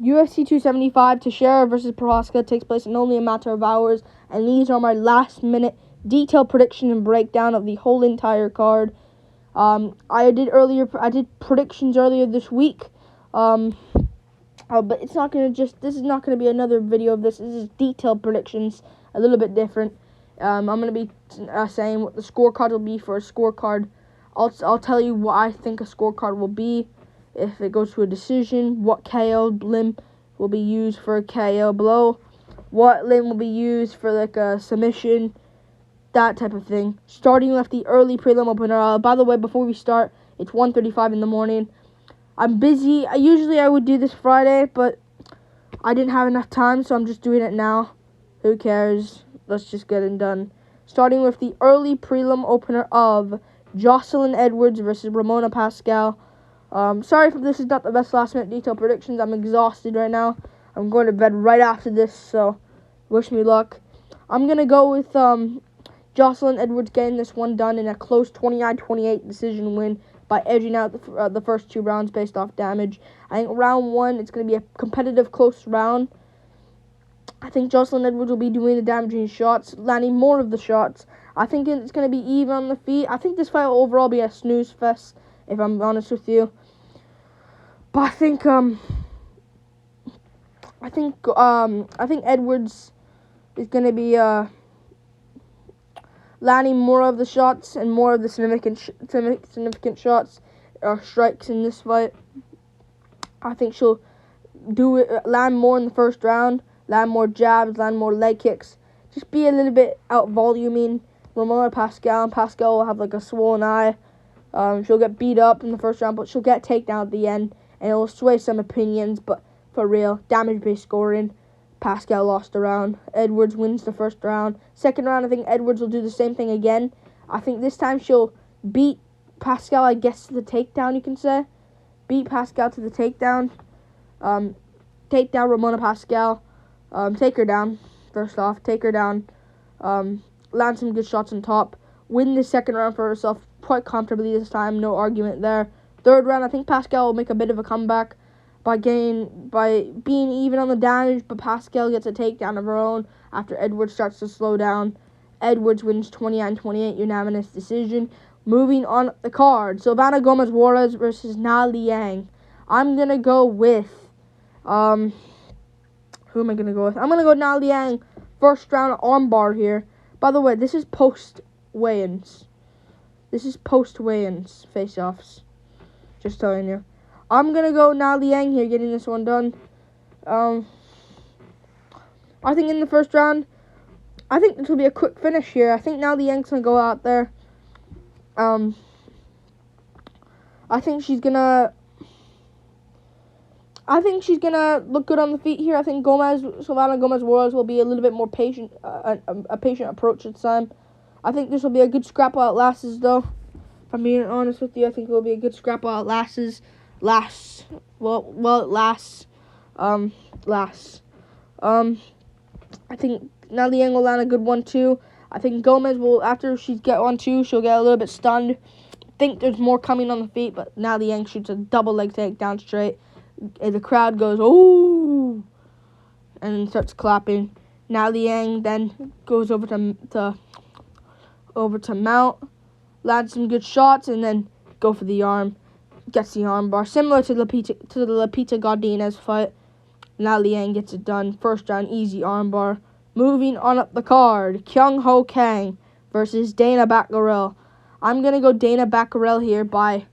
UFC 275 Teixeira versus Prochazka takes place in only a matter of hours, and these are my last-minute detailed prediction and breakdown of the whole entire card. I did predictions earlier this week, but it's not gonna this is not gonna be another video of this. This is detailed predictions, a little bit different. I'm gonna be saying what the scorecard will be for a scorecard. I'll tell you what I think a scorecard will be. If it goes to a decision, what KO limb will be used for a KO blow, what limb will be used for like a submission, that type of thing. Starting with the early prelim opener. By the way, before we start, it's 1:35 in the morning. I'm busy. Usually I would do this Friday, but I didn't have enough time, so I'm just doing it now. Who cares? Let's just get it done. Starting with the early prelim opener of Jocelyn Edwards versus Ramona Pascal. Sorry if this is not the best last-minute detailed predictions. I'm exhausted right now. I'm going to bed right after this, so wish me luck. I'm going to go with Jocelyn Edwards getting this one done in a close 29-28 decision win by edging out the first two rounds based off damage. I think round one, it's going to be a competitive, close round. I think Jocelyn Edwards will be doing the damaging shots, landing more of the shots. I think it's going to be even on the feet. I think this fight will overall be a snooze fest, if I'm honest with you. But I think Edwards is going to be landing more of the shots and more of the significant shots or strikes in this fight. I think she'll land more in the first round, land more jabs, land more leg kicks. Just be a little bit out-voluming Ramona Pascal, and Pascal will have like a swollen eye. She'll get beat up in the first round, but she'll get takedown at the end, and it will sway some opinions, but for real, damage-based scoring. Pascal lost a round. Edwards wins the first round. Second round, I think Edwards will do the same thing again. I think this time she'll beat Pascal, I guess, to the takedown, you can say. Beat Pascal to the takedown. Take down Ramona Pascal. Take her down, first off. Take her down. Land some good shots on top. Win the second round for herself quite comfortably this time. No argument there. Third round, I think Pascal will make a bit of a comeback by being even on the damage, but Pascal gets a takedown of her own after Edwards starts to slow down. Edwards wins 29-28 unanimous decision. Moving on the card, Silvana Gomez-Juarez versus Na Liang. I'm going to go with, who am I going to go with? I'm going to go Na Liang, first round armbar here. By the way, this is post-weigh-ins. This is post-weigh-ins, face-offs. Just telling you. I'm going to go Na Liang here, getting this one done. I think in the first round, I think this will be a quick finish here. I think Na Liang's going to go out there. I think she's going to look good on the feet here. I think Silvana Gomez-Juarez will be a little bit more patient, a patient approach this time. I think this will be a good scrap while it lasts, though. If I'm being honest with you, I think it will be a good scrap while it lasts. I think Na Liang will land a good 1-2. I think Gomez will, after she get 1-2, she'll get a little bit stunned. I think there's more coming on the feet, but Na Liang shoots a double leg takedown straight. And the crowd goes, "Ooh!" and starts clapping. Na Liang then goes over to mount, lands some good shots, and then go for the arm. Gets the arm bar, similar to the Lupita Godinez fight. Na Liang gets it done. First round, easy arm bar. Moving on up the card, Kyung Ho Kang versus Dana Batgarel. I'm gonna go Dana Batgarel here by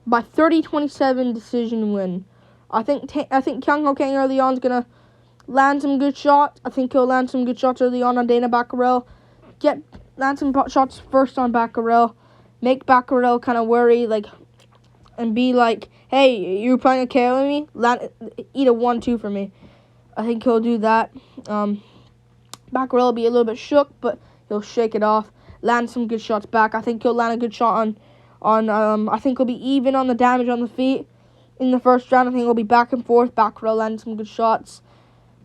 30-27 decision win. I think Kyung Ho Kang early on is gonna land some good shots. I think he'll land some good shots early on Dana Batgarel. Land some shots first on Batgarel. Make Batgarel kind of worry, and be like, "Hey, you're planning to KO me? Eat a 1-2 for me." I think he'll do that. Batgarel will be a little bit shook, but he'll shake it off. Land some good shots back. I think he'll land a good shot on. I think he'll be even on the damage on the feet in the first round. I think he'll be back and forth. Batgarel land some good shots.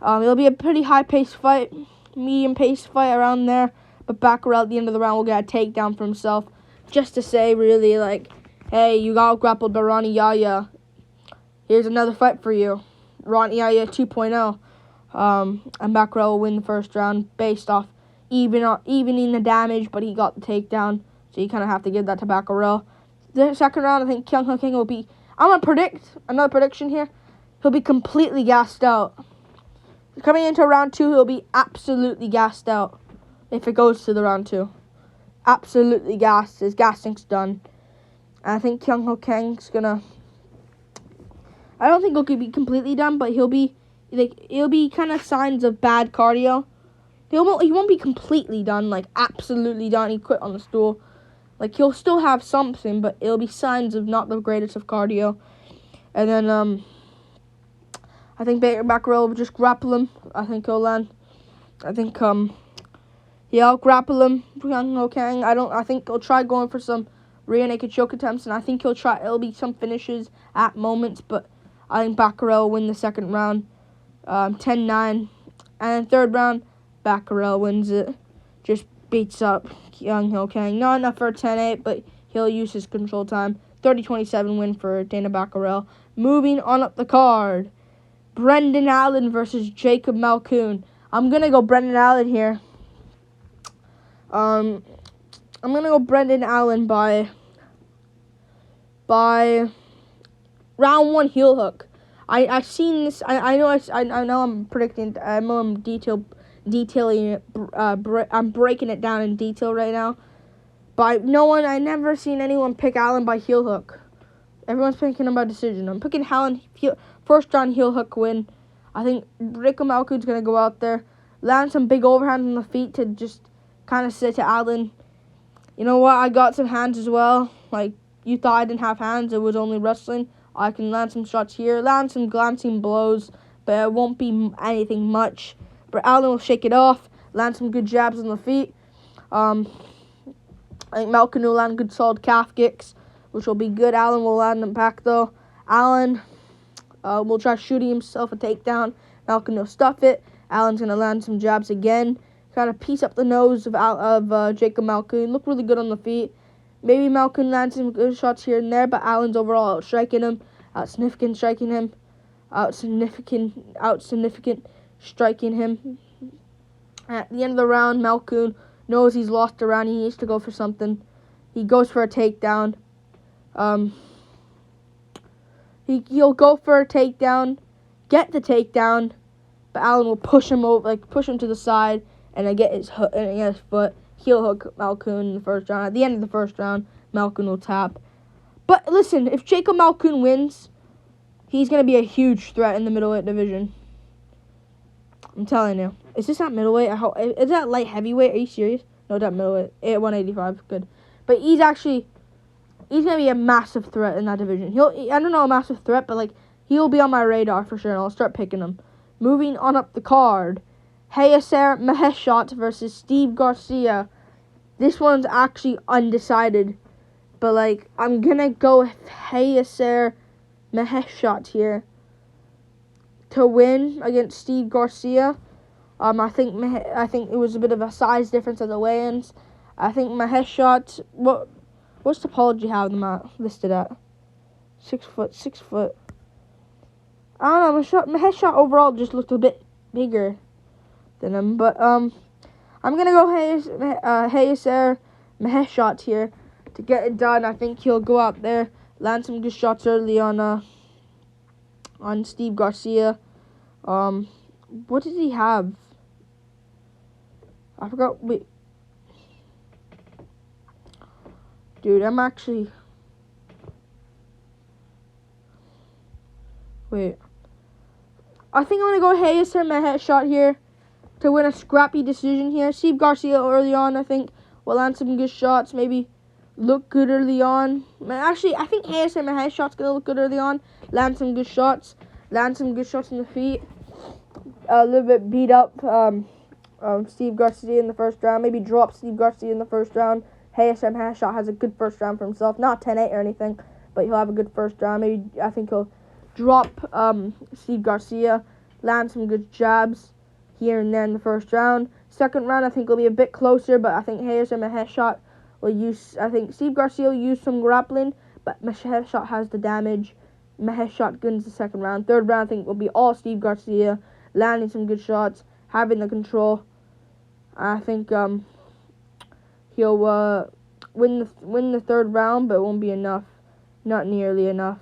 It'll be a pretty high-paced fight, medium-paced fight around there. But Baccarel at the end of the round will get a takedown for himself, just to say, really, like, hey, you got grappled by Ronnie Yaya. Here's another fight for you. Ronnie Yaya 2.0. And Baccarel will win the first round based off evening the damage, but he got the takedown. So you kind of have to give that to Baccarel. The second round, I think Kyung Ho King will be... I'm going to predict, another prediction here. He'll be completely gassed out. Coming into round 2, he'll be absolutely gassed out. If it goes to the round 2. Absolutely gassed. His gassing's done. And I think Kyung Ho Kang's going to... I don't think he'll be completely done, but he'll be kind of signs of bad cardio. He won't be completely done, like absolutely done. He quit on the stool. Like, he'll still have something, but it'll be signs of not the greatest of cardio. And then I think Baccarel will just grapple him. I think he'll land. I think he'll grapple him. Kyung Ho Kang. I think he'll try going for some rear naked choke attempts, and I think it'll be some finishes at moments, but I think Baccarel will win the second round, 10-9. And third round, Baccarel wins it. Just beats up Kyung Ho Kang. Not enough for a 10-8, but he'll use his control time. 30-27 win for Dana Baccarel. Moving on up the card, Brendan Allen versus Jacob Malkoun. I'm going to go Brendan Allen here. I'm going to go Brendan Allen by round 1 heel hook. I've seen this. I know I'm predicting. I know I'm detailing it. I'm breaking it down in detail right now. But I never seen anyone pick Allen by heel hook. Everyone's picking him by decision. I'm picking Allen first round heel hook win. I think Jacob Malkoun's gonna go out there, land some big overhands on the feet to just kind of say to Allen, you know what? I got some hands as well. Like, you thought I didn't have hands. It was only wrestling. I can land some shots here, land some glancing blows, but it won't be anything much. But Allen will shake it off, land some good jabs on the feet. I think Malkoun will land good solid calf kicks, which will be good. Allen will land them back, though. Allen will try shooting himself a takedown. Malkoun will stuff it. Allen's going to land some jabs again. Kind of piece up the nose of Jacob Malkoun. Look really good on the feet. Maybe Malkoun lands some good shots here and there, but Allen's overall out-striking him. Out-significant striking him. Out-significant striking him. At the end of the round, Malkoun knows he's lost a round. He needs to go for something. He goes for a takedown. He'll go for a takedown, get the takedown, but Allen will push him over, push him to the side, and get his foot. Heel hook Malkoun in the first round. At the end of the first round, Malkoun will tap. But listen, if Jacob Malkoun wins, he's going to be a huge threat in the middleweight division. I'm telling you. Is this not middleweight? Is that light heavyweight? Are you serious? No, that's middleweight. 185. Good. But he's going to be a massive threat in that division. I don't know, a massive threat, but he'll be on my radar for sure, and I'll start picking him. Moving on up the card, Hayaser Maheshot versus Steve Garcia. This one's actually undecided, but I'm gonna go with Hayaser Maheshot here to win against Steve Garcia. I think it was a bit of a size difference at the weigh-ins. I think Maheshot. What's the topology have them listed at? 6 foot. 6 foot. I don't know. Maheshot overall just looked a bit bigger than him, but I'm gonna go Hayaser Maheshot here to get it done. I think he'll go out there, land some good shots early on Steve Garcia. What did he have? I forgot. Wait, dude, I'm actually. Wait. I think I'm gonna go Hayaser Maheshot here to win a scrappy decision here. Steve Garcia early on, I think, will land some good shots. Maybe look good early on. Actually, I think Hayaser Maheshot's gonna look good early on. Land some good shots. Land some good shots in the feet. A little bit beat up Steve Garcia in the first round. Maybe drop Steve Garcia in the first round. Hayaser Maheshot has a good first round for himself. Not 10-8 or anything, but he'll have a good first round. I think he'll drop Steve Garcia, land some good jabs here and there in the first round. Second round, I think will be a bit closer, but I think Hayes and Maheshot will use. I think Steve Garcia will use some grappling, but Maheshot has the damage. Maheshot wins the second round. Third round, I think will be all Steve Garcia landing some good shots, having the control. I think he'll win the third round, but it won't be enough. Not nearly enough.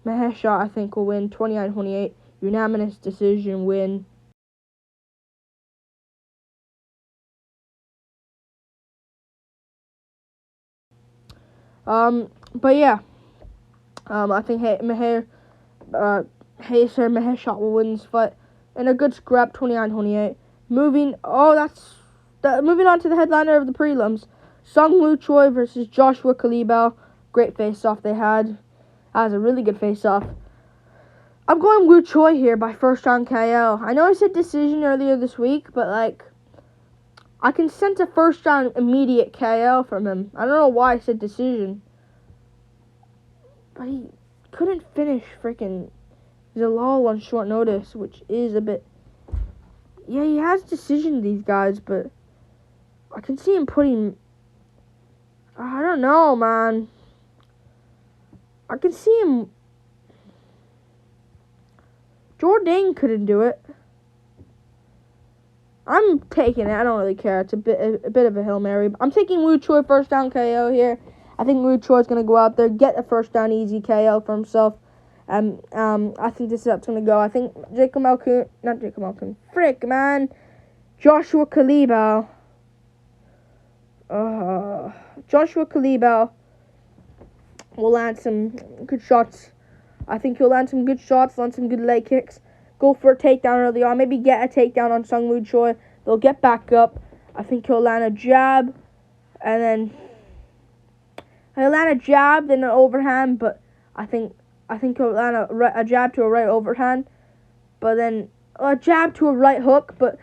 Maheshot, I think, will win 29-28. Unanimous decision win. But yeah. I think Maheshot will win this fight in a good scrap, 29-28. Moving on to the headliner of the prelims, Sung Woo Choi versus Joshua Kalibao. Great face-off they had. That was a really good face-off. I'm going Woo Choi here by first round KO. I know I said decision earlier this week, but like, I can sense a first round immediate KO from him. I don't know why I said decision. But he couldn't finish freaking Zalal on short notice, which is a bit... Yeah, he has decision these guys, but I can see him putting... I don't know, man. I can see him... Jourdain couldn't do it. I'm taking it. I don't really care. It's a bit of a Hail Mary. I'm taking Woo Choi first down KO here. I think Woo Choi's going to go out there, get a first down easy KO for himself. I think this is how it's going to go. I think Joshua Kalibao. Joshua Kalibao will land some good shots. I think he'll land some good shots, land some good leg kicks. Go for a takedown early on. Maybe get a takedown on Sung Woo Choi. They'll get back up. I think he'll land a jab. And then he'll land a jab, then an overhand. But I think he'll land a jab to a right overhand. But then a jab to a right hook. But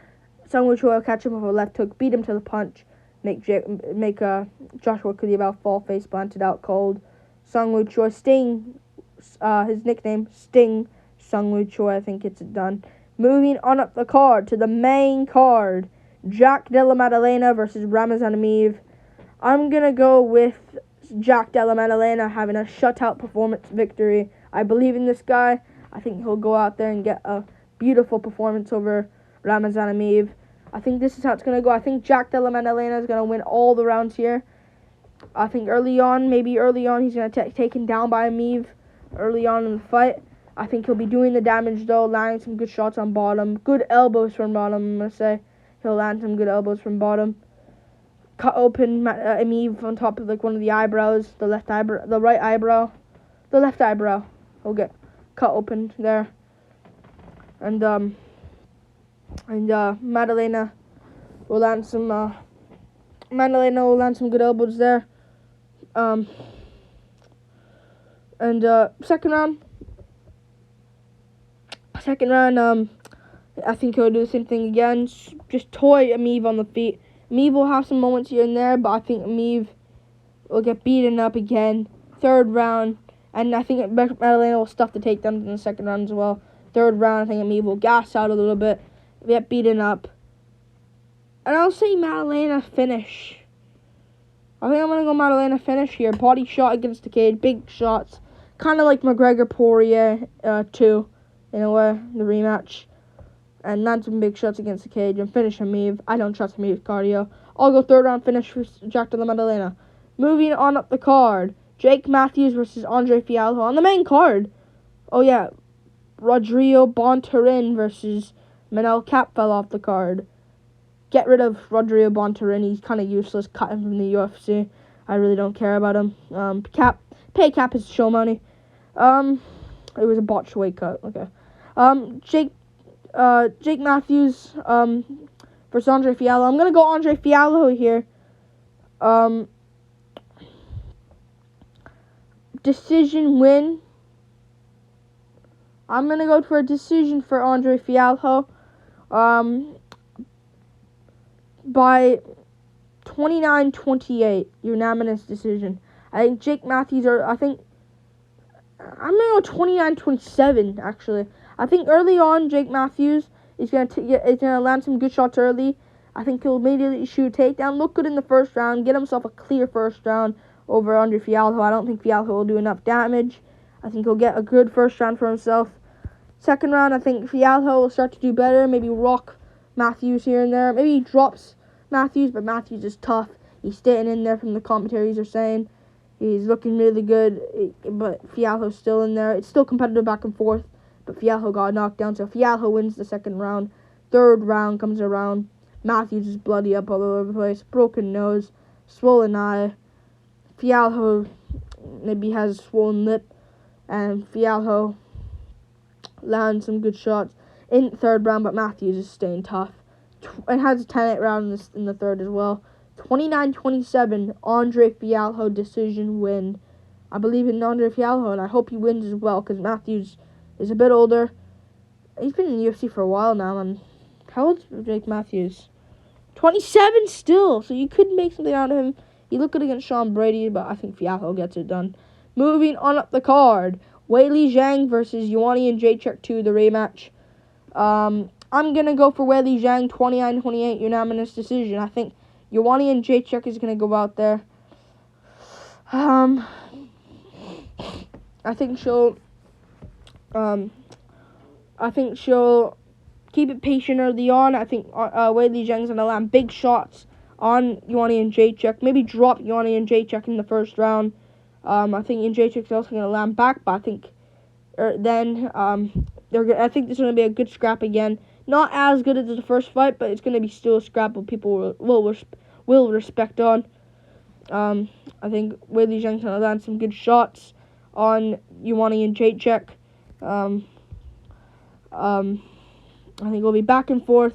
Sung Woo Choi will catch him with a left hook. Beat him to the punch. Make Joshua Kalibao fall face planted out cold. Sung Woo Choi Sting. His nickname Sting. Sung Woo Choi, I think it's done. Moving on up the card to the main card. Jack Della Maddalena versus Ramazan Emeev. I'm going to go with Jack Della Maddalena having a shutout performance victory. I believe in this guy. I think he'll go out there and get a beautiful performance over Ramazan Emeev. I think this is how it's going to go. I think Jack Della Maddalena is going to win all the rounds here. I think early on, he's going to take him down by Emeev early on in the fight. I think he'll be doing the damage, though, landing some good shots on bottom. Good elbows from bottom, I'm going to say. He'll land some good elbows from bottom. Cut open Emeev on top of, like, one of the eyebrows. The left eyebrow. He'll get cut open there. And Maddalena will land some... good elbows there. Second round, I think he'll do the same thing again. Just toy Emeev on the feet. Emeev will have some moments here and there, but I think Emeev will get beaten up again. Third round, and I think Maddalena will stuff the takedowns in the second round as well. Third round, I think Emeev will gas out a little bit, get beaten up. And I'll say Maddalena finish. I think I'm going to go Maddalena finish here. Body shot against the cage, big shots. Kind of like McGregor-Poirier 2. In a way, the rematch. And land some big shots against the cage and finish Emeev. I don't trust Emeev's cardio. I'll go third round finish for Jack Della Maddalena. Moving on up the card. Jake Matthews versus Andre Fialho. On the main card. Oh yeah. Rodrigo Bontorin versus Manel Kape fell off the card. Get rid of Rodrigo Bontorin. He's kind of useless. Cut him from the UFC. I really don't care about him. Pay Kape his show money. It was a botched weight cut. Okay. Jake Matthews versus Andre Fialho. I'm gonna go Andre Fialho here. Decision win. I'm gonna go for a decision for Andre Fialho. By 29-28, unanimous decision. I think Jake Matthews I'm gonna go 29-27 actually. I think early on Jake Matthews is gonna land some good shots early. I think he'll immediately shoot a takedown, look good in the first round, get himself a clear first round over Andre Fialho. I don't think Fialho will do enough damage. I think he'll get a good first round for himself. Second round, I think Fialho will start to do better, maybe rock Matthews here and there. Maybe he drops Matthews, but Matthews is tough. He's staying in there from the commentaries are saying. He's looking really good, but Fialho's still in there. It's still competitive back and forth, but Fialho got knocked down, so Fialho wins the second round. Third round comes around. Matthews is bloody up all over the place. Broken nose, swollen eye. Fialho maybe has a swollen lip, and Fialho lands some good shots in the third round, but Matthews is staying tough. And has a 10-8 round in the third as well. 29-27, Andre Fialho decision win. I believe in Andre Fialho, and I hope he wins as well, because Matthews is a bit older. He's been in the UFC for a while now, and how old is Jake Matthews? 27 still, so you could make something out of him. He looked good against Sean Brady, but I think Fialho gets it done. Moving on up the card, Weili Zhang versus Ioana Jędrzejczyk 2, the rematch. I'm going to go for Weili Zhang, 29-28, unanimous decision. I think Ioana Jędrzejczyk is going to go out there. I think she'll keep it patient early on. I think Weili Zhang's going to land big shots on Ioana Jędrzejczyk. Maybe drop Ioana Jędrzejczyk in the first round. I think Jędrzejczyk's also going to land back, but I think I think there's going to be a good scrap again. Not as good as the first fight, but it's going to be still a scrap that people will respect on. I think Weili Zhang's going to land some good shots on Ioana Jędrzejczyk. I think it'll be back and forth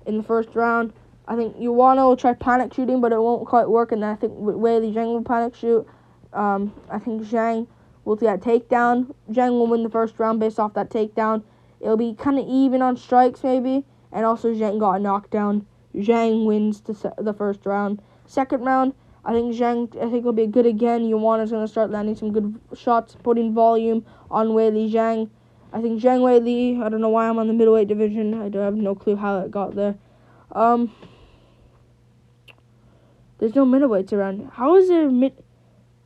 in the first round. I think Ioana will try panic shooting, but it won't quite work, and then I think Weili Zhang will panic shoot. I think Zhang will get a takedown. Zhang will win the first round based off that takedown. It'll be kind of even on strikes, maybe, and also Zhang got a knockdown. Zhang wins the first round. Second round, I think it'll be good again. Ioana's going to start landing some good shots, putting volume on Weili Zhang. I think Zhang Weili, I don't know why I'm on the middleweight division. I have no clue how it got there. There's no middleweights around. How is there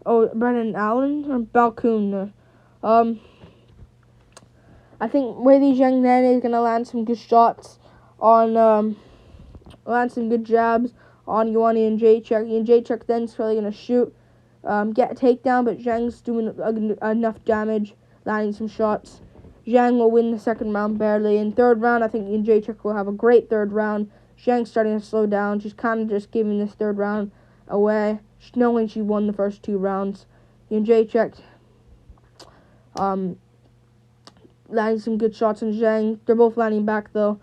Brennan Allen or Balcoon? I think Weili Zhang then is going to land some good shots on, land some good jabs on Ioana Jędrzejczyk. Jędrzejczyk then is probably going to shoot, get a takedown, but Zhang's doing enough damage, landing some shots. Zhang will win the second round barely. In third round, I think Jędrzejczyk will have a great third round. Zhang's starting to slow down. She's kind of just giving this third round away, knowing she won the first two rounds. Jędrzejczyk landing some good shots on Zhang. They're both landing back, though.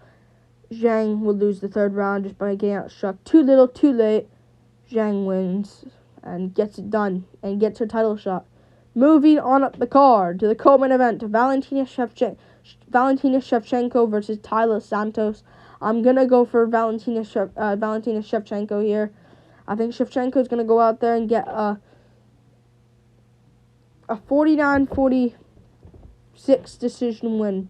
Zhang will lose the third round just by getting outstruck. Too little, too late. Zhang wins and gets it done and gets her title shot. Moving on up the card to the co-main event, Valentina Shevchenko versus Taila Santos. I'm going to go for Valentina Shevchenko here. I think Shevchenko is going to go out there and get a 49-46 decision win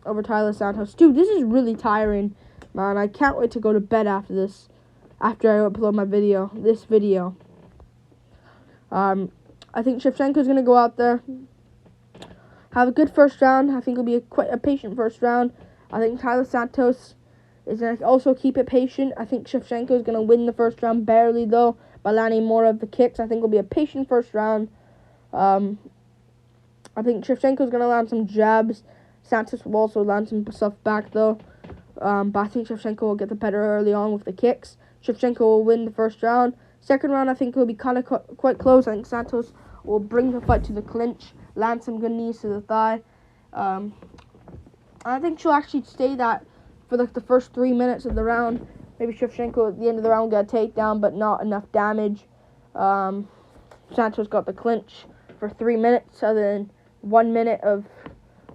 over Taila Santos. Dude, this is really tiring, man. I can't wait to go to bed after this, after I upload this video. I think Shevchenko is going to go out there, have a good first round. I think it'll be quite a patient first round. I think Taila Santos is going to also keep it patient. I think Shevchenko is going to win the first round barely, though, by landing more of the kicks. I think it'll be a patient first round. I think Shevchenko is going to land some jabs. Santos will also land some stuff back, though. But I think Shevchenko will get the better early on with the kicks. Shevchenko will win the first round. Second round, I think it will be kind of quite close. I think Santos will bring the fight to the clinch, land some good knees to the thigh. I think she'll actually stay that for the first 3 minutes of the round. Maybe Shevchenko at the end of the round will get a takedown, but not enough damage. Santos got the clinch for 3 minutes, other than 1 minute of,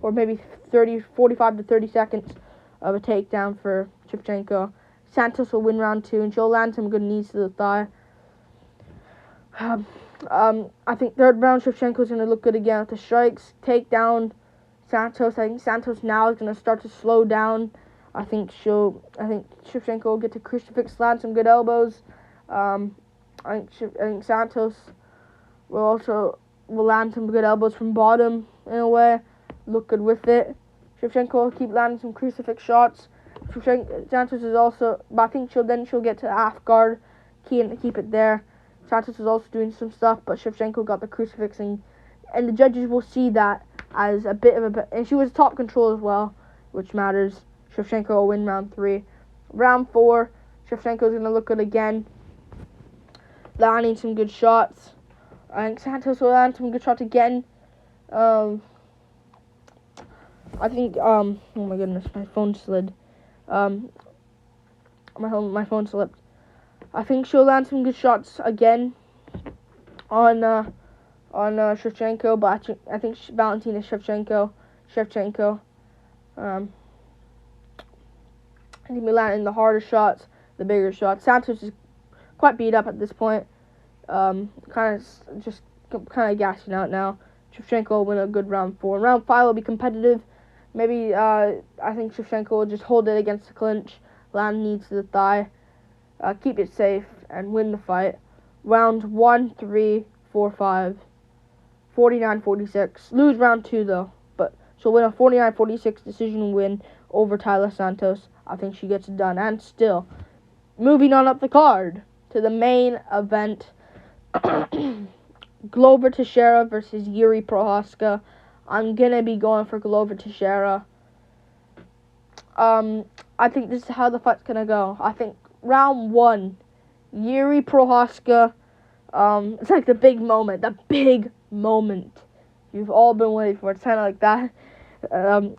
or maybe 45 to 30 seconds of a takedown for Shevchenko. Santos will win round 2, and she'll land some good knees to the thigh. I think third round, Shevchenko's going to look good again with the strikes. Take down Santos. I think Santos now is going to start to slow down. I think Shevchenko will get to crucifix, land some good elbows. I think Santos will land some good elbows from bottom in a way. Look good with it. Shevchenko will keep landing some crucifix shots. Santos is also, but I think she'll get to half guard, keep it there. Santos is also doing some stuff, but Shevchenko got the crucifixing, and the judges will see that as a bit of and she was top control as well, which matters. Shevchenko will win round 3. Round 4, Shevchenko is gonna look good again, landing some good shots. I think Santos will land some good shots again. I think oh my goodness, my phone slid. My phone slipped. I think she'll land some good shots again on Shevchenko, but I think Valentina Shevchenko. I think we landing the harder shots, the bigger shots. Santos is quite beat up at this point. Kind of gassing out now. Shevchenko will win a good round 4. Round 5 will be competitive. Maybe I think Shevchenko will just hold it against the clinch, land knee to the thigh, keep it safe, and win the fight. Round 1, 3, 4, 5, 49-46. Lose round 2 though, but she'll win a 49-46 decision win over Taila Santos. I think she gets it done. And still, moving on up the card to the main event. Glover Teixeira versus Yuri Prochazka. I'm gonna be going for Glover Teixeira. I think this is how the fight's gonna go. I think round 1, Yuri Prochazka. It's like the big moment. You've all been waiting for. It's kind of like that.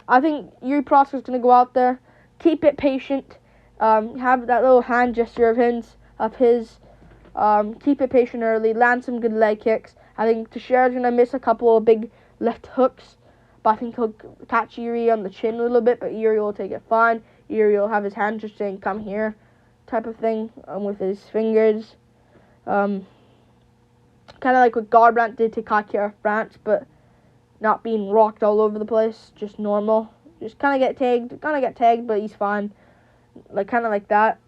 I think Yuri Prochazka is gonna go out there, keep it patient, have that little hand gesture of his. Keep it patient early, land some good leg kicks. I think Teixeira's going to miss a couple of big left hooks, but I think he'll catch Yuri on the chin a little bit, but Yuri will take it fine. Yuri will have his hand just saying, come here, type of thing, with his fingers. Kind of like what Garbrandt did to Katja France, but not being rocked all over the place, just normal. Just kind of get tagged, but he's fine. Kind of like that.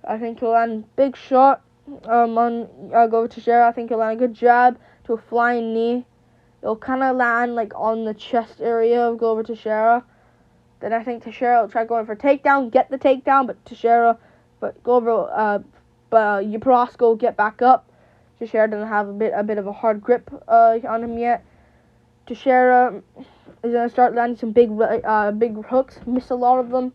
I think he'll land big shot on Glover Teixeira. I think he'll land a good jab to a flying knee. It'll kind of land on the chest area of Glover Teixeira. Then I think Teixeira will try going for a takedown, get the takedown, but Prochazka will get back up. Teixeira doesn't have a bit of a hard grip on him yet. Teixeira is gonna start landing some big hooks, miss a lot of them.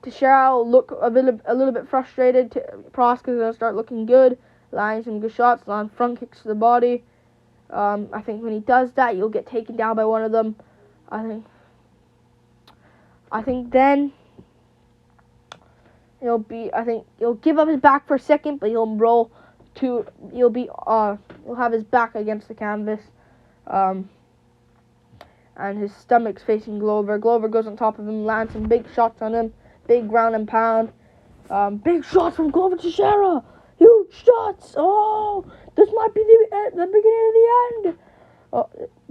Teixeira will look a little bit frustrated. Prochazka is going to start looking good, landing some good shots, land front kicks to the body. I think when he does that, you'll get taken down by one of them. I think then he'll give up his back for a second, but he'll have his back against the canvas. And his stomach's facing Glover. Glover goes on top of him, lands some big shots on him. Big ground and pound. Big shots from Glover Teixeira. Huge shots. Oh, this might be the beginning of the end.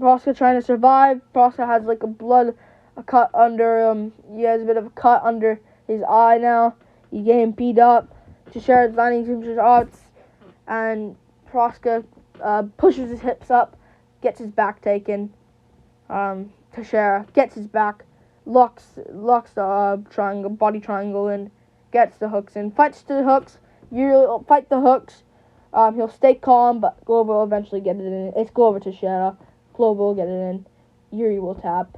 Prochazka trying to survive. Prochazka has a cut under he has a bit of a cut under his eye now. He's getting beat up. Teixeira's landing some shots, and Prochazka pushes his hips up, gets his back taken. Teixeira gets his back. Locks the body triangle in, gets the hooks in, fights to the hooks. Yuri will fight the hooks. He'll stay calm, but Glover will eventually get it in. It's Glover Teixeira. Glover will get it in. Yuri will tap.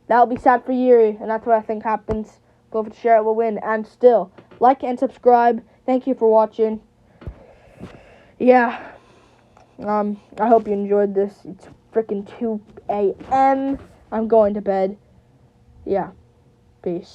That'll be sad for Yuri, and that's what I think happens. Glover Teixeira will win, and still, like and subscribe. Thank you for watching. Yeah. I hope you enjoyed this. It's freaking 2 a.m. I'm going to bed. Yeah. Peace.